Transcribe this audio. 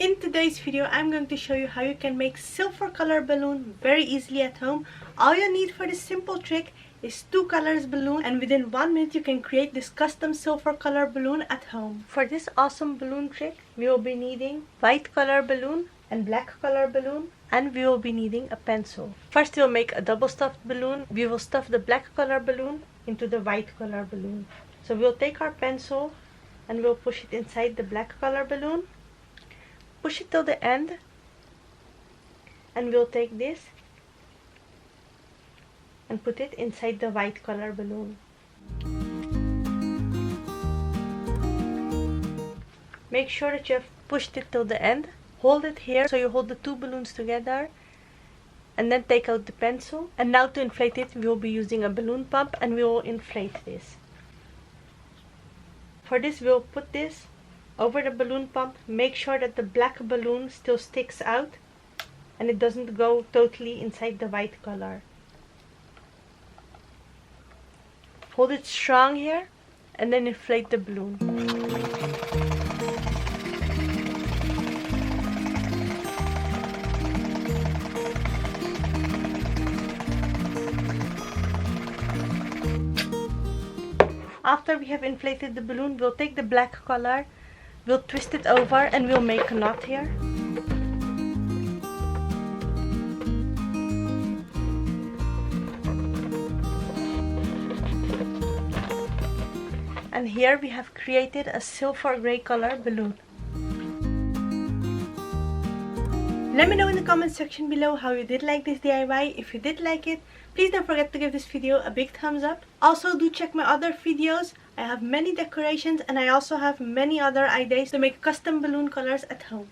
In today's video, I'm going to show you how you can make silver color balloon very easily at home. All you need for this simple trick is 2 colors balloon, and within 1 minute you can create this custom silver color balloon at home. For this awesome balloon trick, we will be needing white color balloon and black color balloon, and we will be needing a pencil. First we'll make a double stuffed balloon. We will stuff the black color balloon into the white color balloon. So we'll take our pencil and we'll push it inside the black color balloon. Push it till the end, and we'll take this and put it inside the white color balloon. Make sure that you have pushed it till the end. Hold it here so you hold the 2 balloons together, and then take out the pencil. And now to inflate it, we will be using a balloon pump, and we will inflate this. For this, we will put this over the balloon pump. Make sure that the black balloon still sticks out and it doesn't go totally inside the white color. Hold it strong here and then inflate the balloon. After we have inflated the balloon, we'll take the black color, we'll twist it over, and we'll make a knot here. And here we have created a silver gray color balloon. Let me know in the comment section below how you did like this DIY. If you did like it, please don't forget to give this video a big thumbs up. Also, do check my other videos. I have many decorations and I also have many other ideas to make custom balloon colors at home.